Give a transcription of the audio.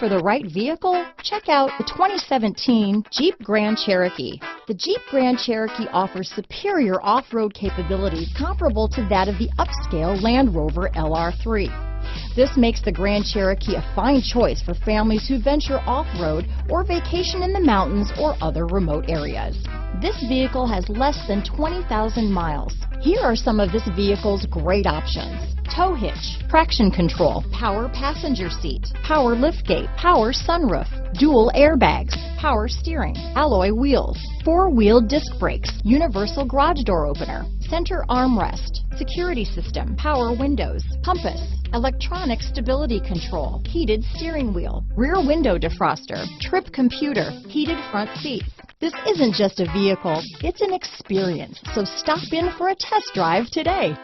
for the right vehicle? Check out the 2017 Jeep Grand Cherokee. The Jeep Grand Cherokee offers superior off-road capabilities comparable to that of the upscale Land Rover LR3. This makes the Grand Cherokee a fine choice for families who venture off-road or vacation in the mountains or other remote areas. This vehicle has less than 20,000 miles. Here are some of this vehicle's great options: tow hitch, traction control, power passenger seat, power liftgate, power sunroof, dual airbags, power steering, alloy wheels, four-wheel disc brakes, universal garage door opener, center armrest, security system, power windows, compass, electronic stability control, heated steering wheel, rear window defroster, trip computer, heated front seats. This isn't just a vehicle, it's an experience. So stop in for a test drive today.